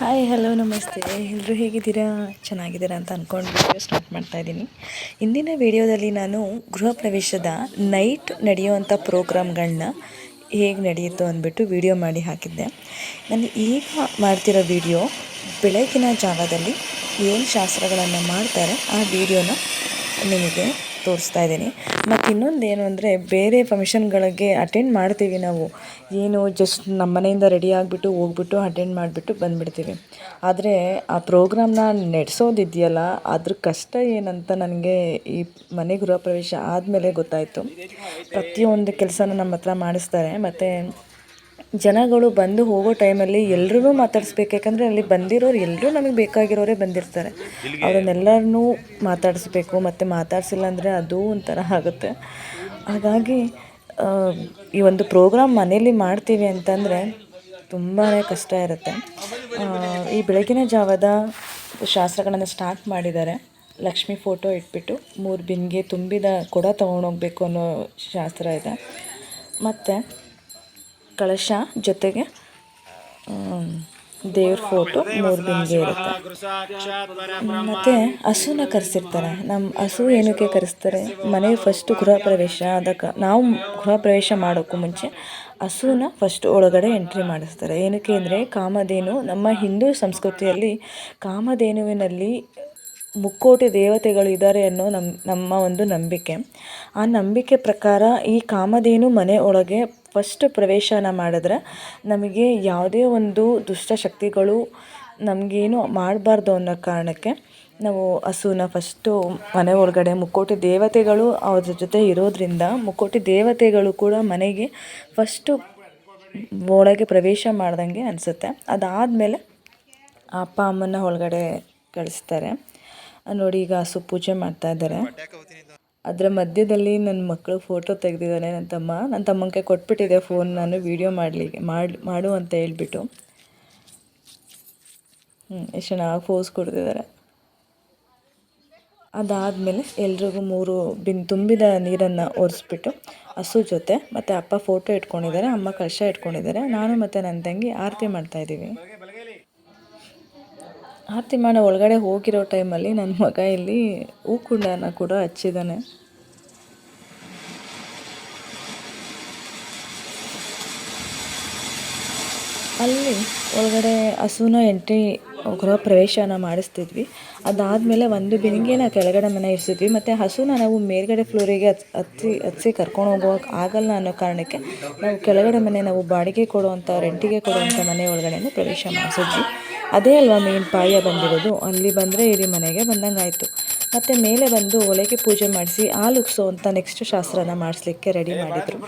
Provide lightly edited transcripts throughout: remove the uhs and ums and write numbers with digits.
Hi hello ನಮಸ್ತೆ. ಎಲ್ಲರೂ ಹೇಗಿದ್ದೀರಾ? ಚೆನ್ನಾಗಿದ್ದೀರಾ ಅಂತ ಅಂದ್ಕೊಂಡು ವಿಡಿಯೋ ಸ್ಟಾರ್ಟ್ ಮಾಡ್ತಾಯಿದ್ದೀನಿ. ಇಂದಿನ ವಿಡಿಯೋದಲ್ಲಿ ನಾನು ಗೃಹ ಪ್ರವೇಶದ ನೈಟ್ ನಡೆಯುವಂಥ ಪ್ರೋಗ್ರಾಮ್ಗಳನ್ನ ಹೇಗೆ ನಡೆಯುತ್ತೋ ಅಂದ್ಬಿಟ್ಟು ವಿಡಿಯೋ ಮಾಡಿ ಹಾಕಿದ್ದೆ. ನಾನು ಈಗ ಮಾಡ್ತಿರೋ ವಿಡಿಯೋ ಬೆಳಗಿನ ಜಾವದಲ್ಲಿ ಏನು ಶಾಸ್ತ್ರಗಳನ್ನು ಮಾಡ್ತಾರೆ ಆ ವಿಡಿಯೋನ ನಿಮಗೆ ತೋರಿಸ್ತಾ ಇದ್ದೀನಿ. ಮತ್ತು ಇನ್ನೊಂದು ಏನು ಅಂದರೆ, ಬೇರೆ ಫಂಕ್ಷನ್ಗಳಿಗೆ ಅಟೆಂಡ್ ಮಾಡ್ತೀವಿ ನಾವು, ಏನು ಜಸ್ಟ್ ನಮ್ಮ ಮನೆಯಿಂದ ರೆಡಿ ಆಗಿಬಿಟ್ಟು ಹೋಗ್ಬಿಟ್ಟು ಅಟೆಂಡ್ ಮಾಡಿಬಿಟ್ಟು ಬಂದುಬಿಡ್ತೀವಿ. ಆದರೆ ಆ ಪ್ರೋಗ್ರಾಮ್ನ ನಡೆಸೋದಿದೆಯಲ್ಲ, ಅದ್ರ ಕಷ್ಟ ಏನಂತ ನನಗೆ ಈ ಮನೆ ಗೃಹ ಪ್ರವೇಶ ಆದಮೇಲೆ ಗೊತ್ತಾಯಿತು. ಪ್ರತಿಯೊಂದು ಕೆಲಸನೂ ನಮ್ಮ ಹತ್ರ ಮಾಡಿಸ್ತಾರೆ. ಮತ್ತು ಜನಗಳು ಬಂದು ಹೋಗೋ ಟೈಮಲ್ಲಿ ಎಲ್ಲರೂ ಮಾತಾಡಿಸ್ಬೇಕು. ಯಾಕಂದರೆ ಅಲ್ಲಿ ಬಂದಿರೋರು ಎಲ್ಲರೂ ನಮಗೆ ಬೇಕಾಗಿರೋರೇ ಬಂದಿರ್ತಾರೆ. ಅವರನ್ನೆಲ್ಲರನ್ನೂ ಮಾತಾಡಿಸ್ಬೇಕು. ಮತ್ತು ಮಾತಾಡಿಸಿಲ್ಲ ಅಂದರೆ ಅದು ಒಂಥರ ಆಗುತ್ತೆ. ಹಾಗಾಗಿ ಈ ಒಂದು ಪ್ರೋಗ್ರಾಮ್ ಮನೇಲಿ ಮಾಡ್ತೀವಿ ಅಂತಂದರೆ ತುಂಬಾ ಕಷ್ಟ ಇರುತ್ತೆ. ಈ ಬೆಳಗಿನ ಜಾವದ ಶಾಸ್ತ್ರಗಳನ್ನು ಸ್ಟಾರ್ಟ್ ಮಾಡಿದ್ದಾರೆ. ಲಕ್ಷ್ಮಿ ಫೋಟೋ ಇಟ್ಬಿಟ್ಟು 3 ಬಿಂದಿಗೆ ತುಂಬಿದ ಕೊಡ ತೊಗೊಂಡೋಗ್ಬೇಕು ಅನ್ನೋ ಶಾಸ್ತ್ರ ಇದೆ. ಮತ್ತು ಕಳಶ ಜೊತೆಗೆ ದೇವ್ರ ಫೋಟೋ 3 ಬಿಂದಿಗೆ ಇರುತ್ತೆ. ಮತ್ತು ಹಸುನ ಕರೆಸಿರ್ತಾರೆ. ನಮ್ಮ ಹಸು ಏನಕ್ಕೆ ಕರೆಸ್ತಾರೆ? ಮನೆ ಫಸ್ಟು ಗೃಹ ಪ್ರವೇಶ ಅದಕ್ಕೆ ನಾವು ಗೃಹ ಪ್ರವೇಶ ಮಾಡೋಕ್ಕೂ ಮುಂಚೆ ಹಸುನ ಫಸ್ಟ್ ಒಳಗಡೆ ಎಂಟ್ರಿ ಮಾಡಿಸ್ತಾರೆ. ಏನಕ್ಕೆ ಅಂದರೆ, ಕಾಮಧೇನು ನಮ್ಮ ಹಿಂದೂ ಸಂಸ್ಕೃತಿಯಲ್ಲಿ ಕಾಮಧೇನುವಿನಲ್ಲಿ ಮುಕ್ಕೋಟಿ ದೇವತೆಗಳು ಇದ್ದಾರೆ ಅನ್ನೋ ನಮ್ಮ ಒಂದು ನಂಬಿಕೆ. ಆ ನಂಬಿಕೆ ಪ್ರಕಾರ ಈ ಕಾಮಧೇನು ಮನೆ ಒಳಗೆ ಫಸ್ಟ್ ಪ್ರವೇಶನ ಮಾಡಿದ್ರೆ ನಮಗೆ ಯಾವುದೇ ಒಂದು ದುಷ್ಟಶಕ್ತಿಗಳು ನಮಗೇನು ಮಾಡಬಾರ್ದು ಅನ್ನೋ ಕಾರಣಕ್ಕೆ ನಾವು ಹಸುನ ಫಸ್ಟು ಮನೆ ಒಳಗಡೆ, ಮುಕ್ಕೋಟಿ ದೇವತೆಗಳು ಅವ್ರ ಜೊತೆ ಇರೋದರಿಂದ ಮುಕ್ಕೋಟಿ ದೇವತೆಗಳು ಕೂಡ ಮನೆಗೆ ಫಸ್ಟು ಒಳಗೆ ಪ್ರವೇಶ ಮಾಡ್ದಂಗೆ ಅನಿಸುತ್ತೆ. ಅದಾದಮೇಲೆ ಅಪ್ಪ ಅಮ್ಮನ ಒಳಗಡೆ ಕಳಿಸ್ತಾರೆ. ನೋಡಿ, ಈಗ ಹಸು ಪೂಜೆ ಮಾಡ್ತಾಯಿದ್ದಾರೆ. ಅದರ ಮಧ್ಯದಲ್ಲಿ ನನ್ನ ಮಕ್ಕಳು ಫೋಟೋ ತೆಗೆದಿದ್ದಾನೆ ನನ್ನ ತಮ್ಮಂಗೆ ಕೊಟ್ಬಿಟ್ಟಿದೆ ಫೋನ್, ನಾನು ವೀಡಿಯೋ ಮಾಡು ಅಂತ ಹೇಳ್ಬಿಟ್ಟು. ಎಷ್ಟು ಚೆನ್ನಾಗಿ ಫೋಸ್ ಕೊಡ್ತಿದ್ದಾರೆ. ಅದಾದಮೇಲೆ ಎಲ್ರಿಗೂ 3 ತುಂಬಿದ ನೀರನ್ನು ಒರೆಸ್ಬಿಟ್ಟು ಹಸು ಜೊತೆ ಮತ್ತು ಅಪ್ಪ ಫೋಟೋ ಇಟ್ಕೊಂಡಿದ್ದಾರೆ, ಅಮ್ಮ ಕಲಶ ಇಟ್ಕೊಂಡಿದ್ದಾರೆ. ನಾನು ಮತ್ತು ನನ್ನ ತಂಗಿ ಆರತಿ ಮಾಡ್ತಾಯಿದ್ದೀವಿ. ಆರತಿ ಮಾಡೋ ಒಳಗಡೆ ಹೋಗಿರೋ ಟೈಮಲ್ಲಿ ನನ್ನ ಮಗ ಇಲ್ಲಿ ಹೂಕುಂಡನ ಕೂಡ ಹಚ್ಚಿದ್ದಾನೆ. ಅಲ್ಲಿ ಒಳಗಡೆ ಹಸುನ ಎಂಟ್ರಿ ಗೃಹ ಪ್ರವೇಶನ ಮಾಡಿಸ್ತಿದ್ವಿ. ಅದಾದಮೇಲೆ 1 ಬಿಂದಿಗೆನ ಕೆಳಗಡೆ ಮನೆ ಇರಿಸಿದ್ವಿ. ಮತ್ತು ಹಸುನ ನಾವು ಮೇಲ್ಗಡೆ ಫ್ಲೋರಿಗೆ ಹತ್ಸಿ ಕರ್ಕೊಂಡು ಹೋಗೋಕೆ ಆಗಲ್ಲ ಅನ್ನೋ ಕಾರಣಕ್ಕೆ ನಾವು ಕೆಳಗಡೆ ಮನೆ, ನಾವು ಬಾಡಿಗೆ ಕೊಡುವಂಥ, ರೆಂಟಿಗೆ ಕೊಡುವಂಥ ಮನೆ ಒಳಗಡೆ ಪ್ರವೇಶ ಮಾಡಿಸಿದ್ವಿ. ಅದೇ ಅಲ್ವಾ ಮೇನ್ ಪಾಯ ಬಂದಿರೋದು. ಅಲ್ಲಿ ಬಂದರೆ ಇಡೀ ಮನೆಗೆ ಬಂದಂಗೆ ಆಯಿತು. ಮತ್ತು ಮೇಲೆ ಬಂದು ಒಲೆಗೆ ಪೂಜೆ ಮಾಡಿಸಿ ಹಾಲು ಉಗ್ಸೋ ಅಂತ ನೆಕ್ಸ್ಟ್ ಶಾಸ್ತ್ರನ ಮಾಡಿಸ್ಲಿಕ್ಕೆ ರೆಡಿ ಮಾಡಿದರು.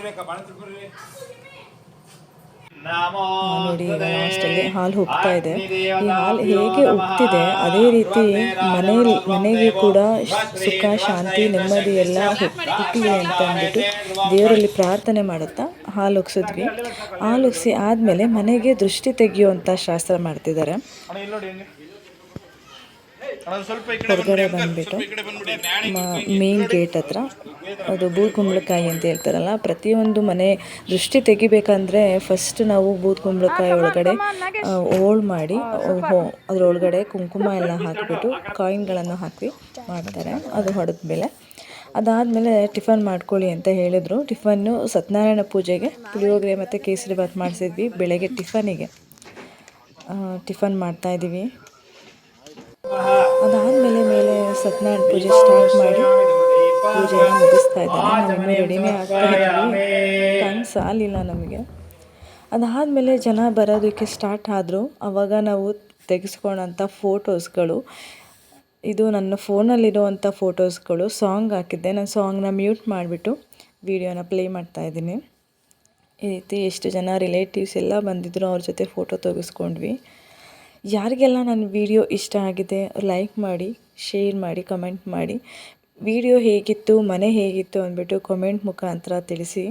ನೋಡಿ, ಈಗ ಲಾಸ್ಟಲ್ಲಿ ಹಾಲು ಉಗ್ತಾ ಇದೆ. ಈ ಹಾಲು ಹೇಗೆ ಉಗ್ತಿದೆ ಅದೇ ರೀತಿ ಮನೆಗೆ ಕೂಡ ಸುಖ, ಶಾಂತಿ, ನೆಮ್ಮದಿ ಎಲ್ಲ ಹುಟ್ಟಲಿ ಅಂತ ಅಂದ್ಬಿಟ್ಟು ದೇವರಲ್ಲಿ ಪ್ರಾರ್ಥನೆ ಮಾಡುತ್ತಾ ಹಾಲು ಉಗ್ಸಿದ್ವಿ. ಹಾಲು ಉಗ್ಸಿ ಆದಮೇಲೆ ಮನೆಗೆ ದೃಷ್ಟಿ ತೆಗೆಯುವಂಥ ಶಾಸ್ತ್ರ ಮಾಡ್ತಿದ್ದಾರೆ. ಹೊರಗಡೆ ಬಂದುಬಿಟ್ಟು ಮೇನ್ ಗೇಟ್ ಹತ್ರ, ಅದು ಬೂದ್ಕುಂಬಳಕಾಯಿ ಅಂತ ಹೇಳ್ತಾರಲ್ಲ, ಪ್ರತಿಯೊಂದು ಮನೆ ದೃಷ್ಟಿ ತೆಗಿಬೇಕಂದ್ರೆ ಫಸ್ಟ್ ನಾವು ಬೂದ್ಕುಂಬಳಕಾಯಿ ಒಳಗಡೆ ಹೋಳು ಮಾಡಿ ಅದರೊಳಗಡೆ ಕುಂಕುಮ ಎಲ್ಲ ಹಾಕಿಬಿಟ್ಟು ಕಾಯಿನ್ಗಳನ್ನು ಹಾಕಿ ಮಾಡ್ತಾರೆ. ಅದು ಹೊಡೆದ್ಮೇಲೆ ಅದಾದಮೇಲೆ ಟಿಫನ್ ಮಾಡ್ಕೊಳ್ಳಿ ಅಂತ ಹೇಳಿದರು. ಟಿಫನ್ನು ಸತ್ಯನಾರಾಯಣ ಪೂಜೆಗೆ ಪುಳಿಯೋಗರೆ ಮತ್ತು ಕೇಸರಿ ಬಾತ್ ಮಾಡಿಸಿದ್ವಿ. ಬೆಳಗ್ಗೆ ಟಿಫನ್ ಮಾಡ್ತಾಯಿದ್ದೀವಿ. ಅದಾದಮೇಲೆ ಮೇಲೆ ಸತ್ಯನಾರಾಯಣ ಪೂಜೆ ಸ್ಟಾರ್ಟ್ ಮಾಡಿ ಪೂಜೆಯನ್ನು ಮುಗಿಸ್ತಾ ಇದ್ದಾರೆ. ನಾವಿನ್ನೂ ರೆಡಿನೇ ಆಗ್ತಾ ಇದ್ವಿ, ಟೈಮ್ ಸಾಲಿಲ್ಲ ನಮಗೆ. ಅದಾದಮೇಲೆ ಜನ ಬರೋದಕ್ಕೆ ಸ್ಟಾರ್ಟ್ ಆದರು. ಆವಾಗ ನಾವು ತೆಗೆಸ್ಕೊಳ್ಳೋಂಥ ಫೋಟೋಸ್ಗಳು, ಇದು ನನ್ನ ಫೋನಲ್ಲಿರುವಂಥ ಫೋಟೋಸ್ಗಳು. ಸಾಂಗ್ ಹಾಕಿದ್ದೆ, ನಾನು ಸಾಂಗ್ನ ಮ್ಯೂಟ್ ಮಾಡಿಬಿಟ್ಟು ವೀಡಿಯೋನ ಪ್ಲೇ ಮಾಡ್ತಾಯಿದ್ದೀನಿ. ಈ ರೀತಿ ಎಷ್ಟು ಜನ ರಿಲೇಟಿವ್ಸ್ ಎಲ್ಲ ಬಂದಿದ್ದರು, ಅವ್ರ ಜೊತೆ ಫೋಟೋ ತೆಗೆಸ್ಕೊಂಡ್ವಿ. ಯಾರಿಗೆಲ್ಲ ನನ್ನ ವಿಡಿಯೋ ಇಷ್ಟ ಆಗಿದೆ ಲೈಕ್ ಮಾಡಿ, ಶೇರ್ ಮಾಡಿ, ಕಮೆಂಟ್ ಮಾಡಿ. ವಿಡಿಯೋ ಹೇಗಿತ್ತು, ಮನೆ ಹೇಗಿತ್ತು ಅಂದ್ಬಿಟ್ಟು ಕಮೆಂಟ್ ಮುಖಾಂತರ ತಿಳಿಸಿ.